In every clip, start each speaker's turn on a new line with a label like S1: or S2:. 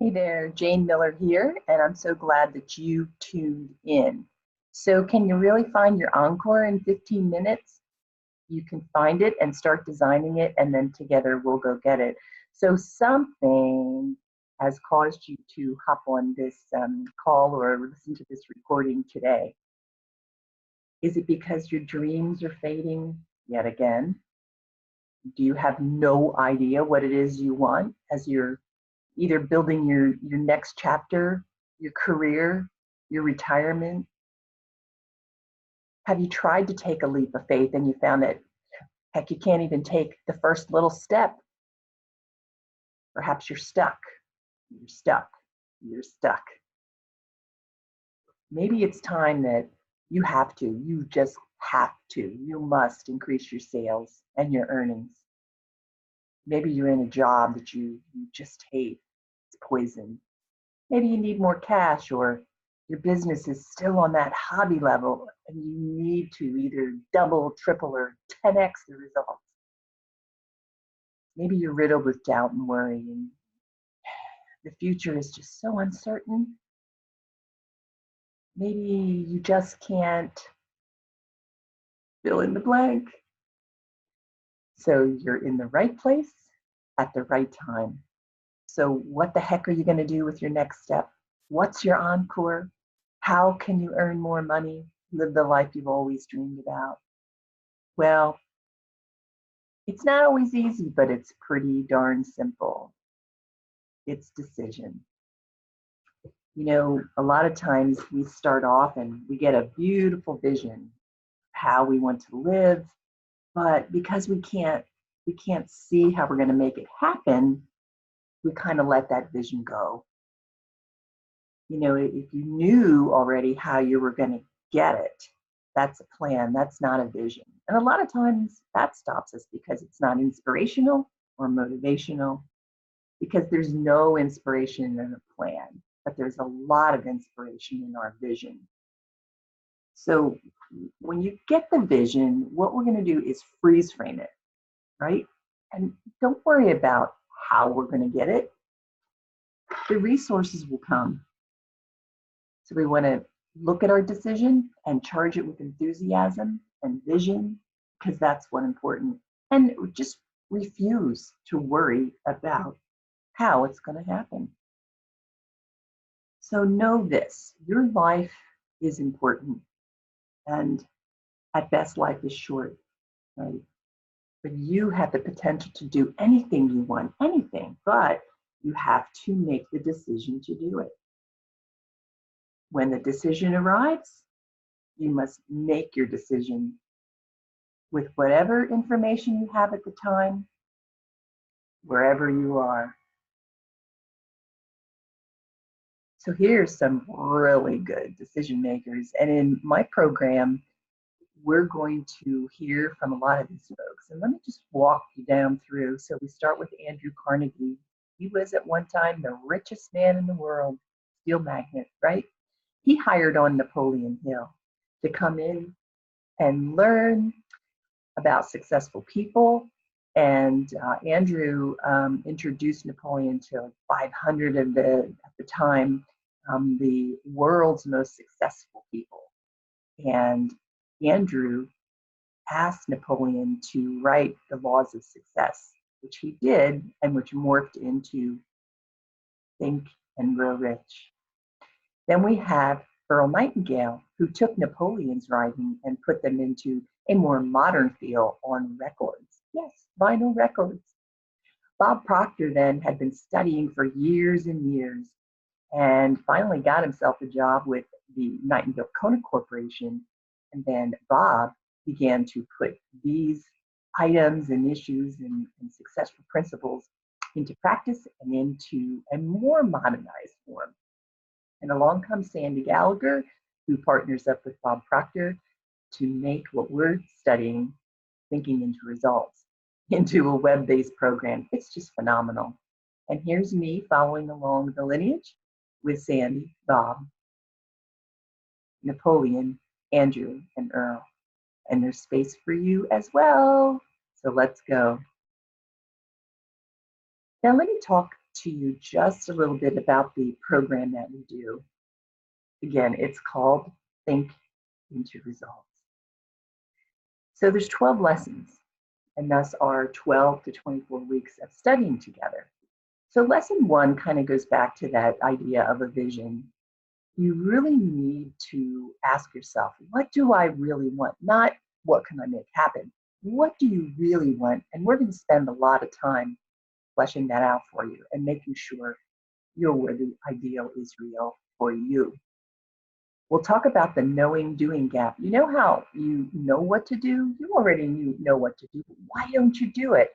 S1: Hey there, Jayne Miller here, and I'm so glad that you tuned in. So, can you really find your encore in 15 minutes? You can find it and start designing it, and then together we'll go get it. So, something has caused you to hop on this call or listen to this recording today. Is it because your dreams are fading yet again? Do you have no idea what it is you want as you're either building your next chapter, your career, your retirement? Have you tried to take a leap of faith and you found that, heck, you can't even take the first little step? Perhaps you're stuck. You're stuck. You're stuck. Maybe it's time that you just have to, you must increase your sales and your earnings. Maybe you're in a job that you just hate. It's poison. Maybe you need more cash, or your business is still on that hobby level and you need to either double, triple, or 10x the results. Maybe you're riddled with doubt and worry and the future is just so uncertain. Maybe you just can't fill in the blank. So you're in the right place at the right time. So what the heck are you going to do with your next step? What's your encore? How can you earn more money, live the life you've always dreamed about? Well, it's not always easy, but it's pretty darn simple. It's decision. You know, a lot of times we start off and we get a beautiful vision how we want to live, but because we can't see how we're going to make it happen, we kind of let that vision go. You know, if you knew already how you were going to get it, that's a plan, that's not a vision. And a lot of times that stops us because it's not inspirational or motivational, because there's no inspiration in a plan, but there's a lot of inspiration in our vision. So when you get the vision, what we're going to do is freeze frame it, right? And don't worry about how we're going to get it. The resources will come. So we want to look at our decision and charge it with enthusiasm and vision, because that's what's important. And just refuse to worry about how it's going to happen. So know this, your life is important, and at best life is short, right? But you have the potential to do anything you want, anything, but you have to make the decision to do it. When the decision arrives, you must make your decision with whatever information you have at the time, wherever you are. So here's some really good decision makers. And in my program, we're going to hear from a lot of these folks. And let me just walk you down through. So we start with Andrew Carnegie. He was at one time the richest man in the world, steel magnate, right? He hired on Napoleon Hill to come in and learn about successful people. And Andrew introduced Napoleon to 500 of at the time, the world's most successful people. And Andrew asked Napoleon to write the laws of success, which he did, and which morphed into Think and Grow Rich. Then we have Earl Nightingale, who took Napoleon's writing and put them into a more modern feel on records. Yes, vinyl records. Bob Proctor then had been studying for years and years and finally got himself a job with the Nightingale Conant Corporation. And then Bob began to put these items and issues and successful principles into practice and into a more modernized form. And along comes Sandy Gallagher, who partners up with Bob Proctor to make what we're studying, Thinking into Results, into a web-based program. It's just phenomenal. And here's me following along the lineage with Sandy, Bob, Napoleon, Andrew, and Earl. And there's space for you as well. So let's go. Now let me talk to you just a little bit about the program that we do. Again, it's called Think into Results. So there's 12 lessons, and thus are 12 to 24 weeks of studying together. So lesson 1 kind of goes back to that idea of a vision. You really need to ask yourself, what do I really want? Not what can I make happen? What do you really want? And we're going to spend a lot of time fleshing that out for you and making sure you're where the ideal is real for you. We'll talk about the knowing doing gap. You know how you know what to do? You already know what to do. Why don't you do it?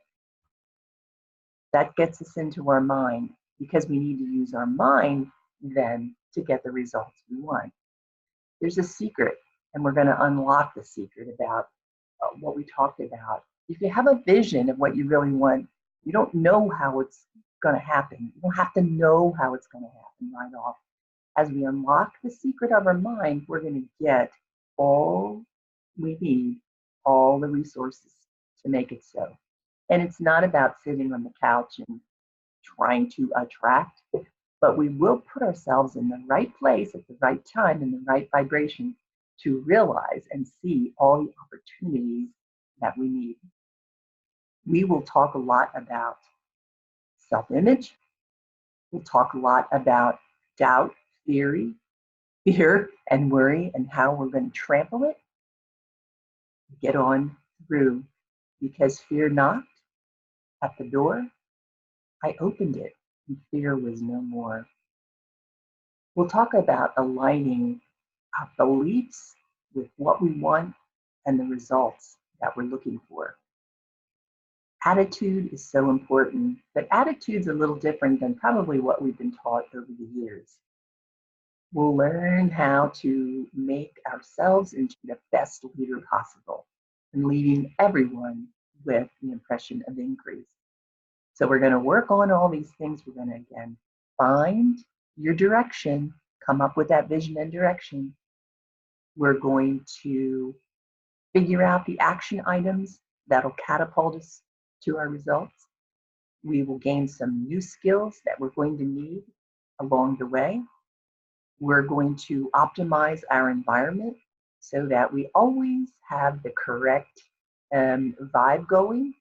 S1: That gets us into our mind because we need to use our mind then to get the results we want. There's a secret, and we're going to unlock the secret about what we talked about. If you have a vision of what you really want, you don't know how it's going to happen. You don't have to know how it's going to happen right off. As we unlock the secret of our mind, we're going to get all we need, all the resources to make it so. And it's not about sitting on the couch and trying to attract, but we will put ourselves in the right place at the right time in the right vibration to realize and see all the opportunities that we need. We will talk a lot about self-image. We'll talk a lot about doubt, fear, and worry, and how we're going to trample it. Get on through, because fear knocked at the door. I opened it, and fear was no more. We'll talk about aligning our beliefs with what we want and the results that we're looking for. Attitude is so important, but attitude's a little different than probably what we've been taught over the years. We'll learn how to make ourselves into the best leader possible and leading everyone with the impression of increase. So we're going to work on all these things. We're going to, again, find your direction, come up with that vision and direction. We're going to figure out the action items that'll catapult us to our results. We will gain some new skills that we're going to need along the way. We're going to optimize our environment so that we always have the correct vibe going.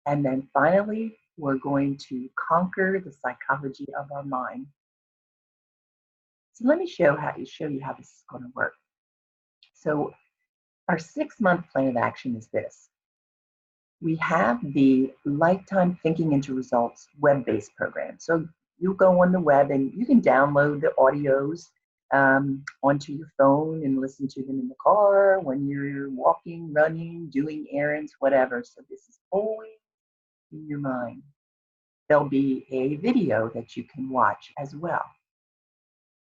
S1: And then finally, we're going to conquer the psychology of our mind. So let me show you how this is going to work. So our 6-month plan of action is this. We have the Lifetime Thinking into Results web-based program. So you go on the web and you can download the audios onto your phone and listen to them in the car, when you're walking, running, doing errands, whatever. So this is always in your mind. There'll be a video that you can watch as well.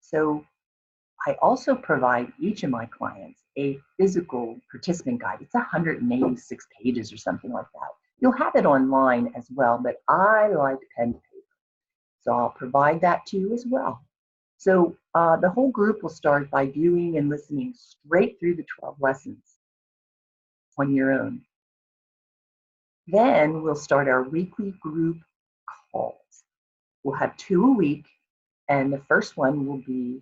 S1: So I also provide each of my clients a physical participant guide. It's 186 pages or something like that. You'll have it online as well, but I like pen and paper. So I'll provide that to you as well. So the whole group will start by viewing and listening straight through the 12 lessons on your own. Then we'll start our weekly group calls. We'll have 2 a week, and the first one will be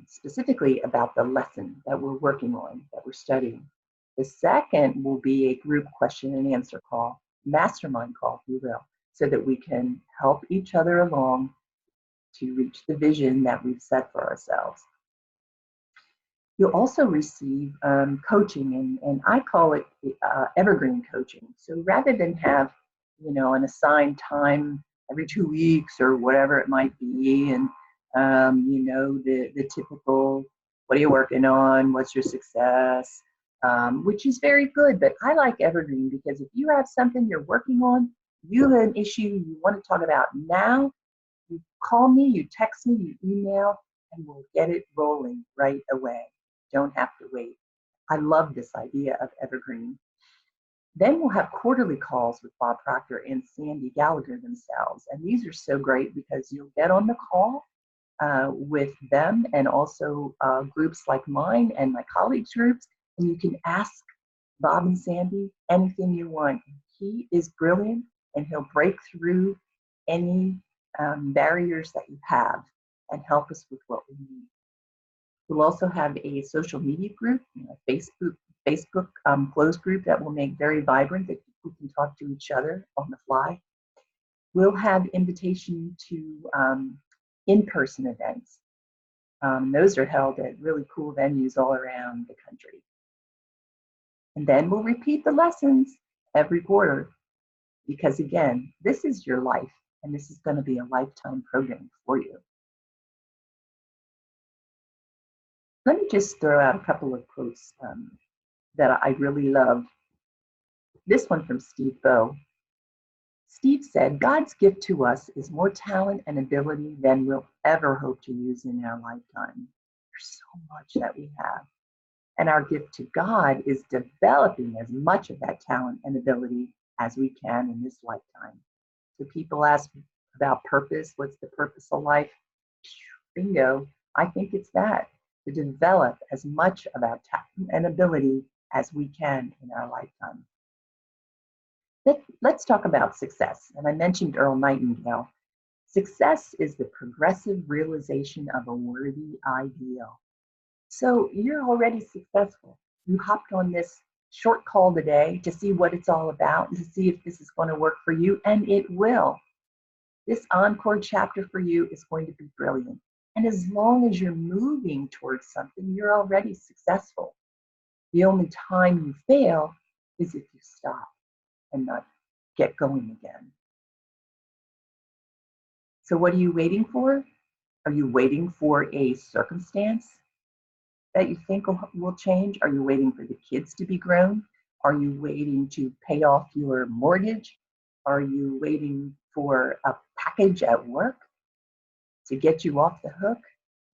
S1: specifically about the lesson that we're working on, that we're studying. The second will be a group question and answer call, mastermind call, if you will, so that we can help each other along to reach the vision that we've set for ourselves. You'll also receive coaching, and I call it evergreen coaching. So rather than have, an assigned time every 2 weeks or whatever it might be, and the typical, what are you working on? What's your success? Which is very good, but I like evergreen because if you have something you're working on, you have an issue you want to talk about now, you call me, you text me, you email, and we'll get it rolling right away. Don't have to wait. I love this idea of evergreen. Then we'll have quarterly calls with Bob Proctor and Sandy Gallagher themselves. And these are so great because you'll get on the call with them and also groups like mine and my colleagues' groups, and you can ask Bob and Sandy anything you want. He is brilliant, and he'll break through any barriers that you have and help us with what we need. We'll also have a social media group, a Facebook closed group that will make very vibrant, that people can talk to each other on the fly. We'll have invitation to in-person events. Those are held at really cool venues all around the country. And then we'll repeat the lessons every quarter because, again, this is your life and this is going to be a lifetime program for you. Let me just throw out a couple of quotes that I really love. This one from Steve Bowe. Steve said, "God's gift to us is more talent and ability than we'll ever hope to use in our lifetime." There's so much that we have. And our gift to God is developing as much of that talent and ability as we can in this lifetime. So people ask about purpose. What's the purpose of life? Bingo. I think it's that, to develop as much of our talent and ability as we can in our lifetime. Let's talk about success. And I mentioned Earl Nightingale. Success is the progressive realization of a worthy ideal. So you're already successful. You hopped on this short call today to see what it's all about and to see if this is going to work for you, and it will. This Encore chapter for you is going to be brilliant. And as long as you're moving towards something, you're already successful. The only time you fail is if you stop and not get going again. So what are you waiting for? Are you waiting for a circumstance that you think will change? Are you waiting for the kids to be grown? Are you waiting to pay off your mortgage? Are you waiting for a package at work to get you off the hook?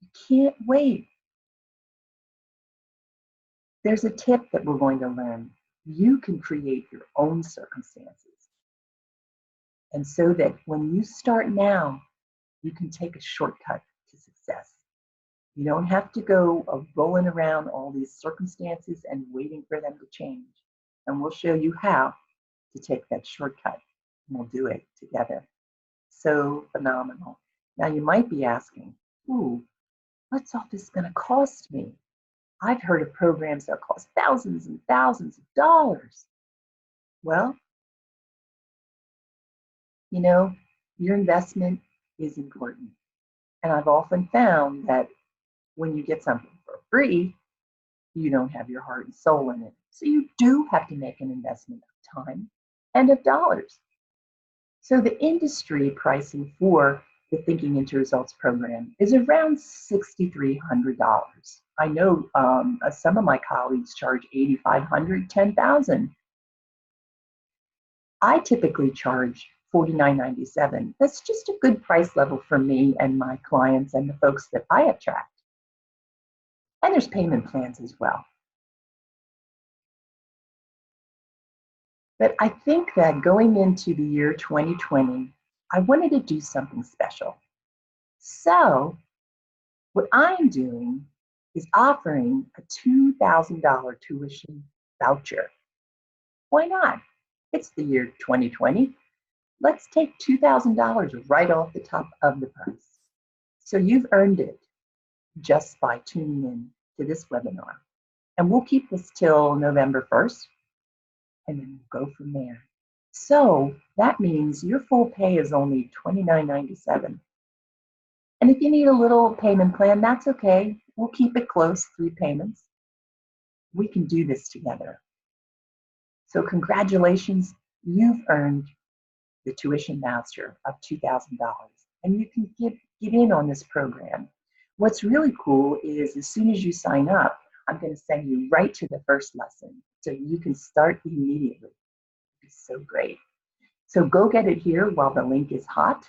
S1: You can't wait. There's a tip that we're going to learn. You can create your own circumstances. And so that when you start now, you can take a shortcut to success. You don't have to go rolling around all these circumstances and waiting for them to change. And we'll show you how to take that shortcut. And we'll do it together. So phenomenal. Now you might be asking, ooh, what's all this going to cost me? I've heard of programs that cost thousands and thousands of dollars. Well, your investment is important. And I've often found that when you get something for free, you don't have your heart and soul in it. So you do have to make an investment of time and of dollars. So the industry pricing for the Thinking into Results program is around $6,300. I know some of my colleagues charge $8,500, $10,000. I typically charge $49.97. That's just a good price level for me and my clients and the folks that I attract. And there's payment plans as well. But I think that going into the year 2020, I wanted to do something special. So what I'm doing is offering a $2,000 tuition voucher. Why not? It's the year 2020. Let's take $2,000 right off the top of the price. So you've earned it just by tuning in to this webinar. And we'll keep this till November 1st, and then we'll go from there. So that means your full pay is only $29.97. And if you need a little payment plan, that's okay. We'll keep it close, 3 payments. We can do this together. So congratulations, you've earned the tuition voucher of $2,000, and you can get in on this program. What's really cool is as soon as you sign up, I'm going to send you right to the first lesson, so you can start immediately. It's so great. So go get it here while the link is hot.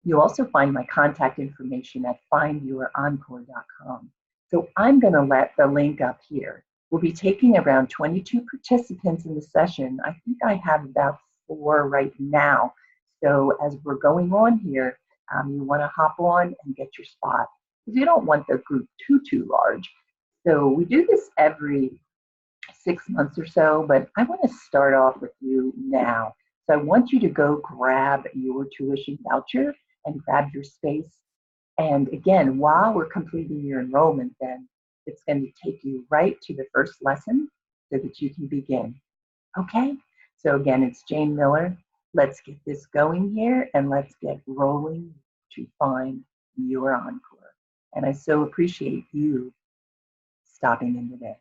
S1: You'll also find my contact information at findyourencore.com. So I'm going to let the link up here. We'll be taking around 22 participants in the session. I think I have about 4 right now. So as we're going on here, you want to hop on and get your spot, because you don't want the group too large. So we do this every 6 months or so, but I want to start off with you now So I want you to go grab your tuition voucher and grab your space. And again, while we're completing your enrollment, then it's going to take you right to the first lesson so that you can begin. Okay? So again, it's Jayne Miller. Let's get this going here and let's get rolling to find your encore. And I so appreciate you stopping in today.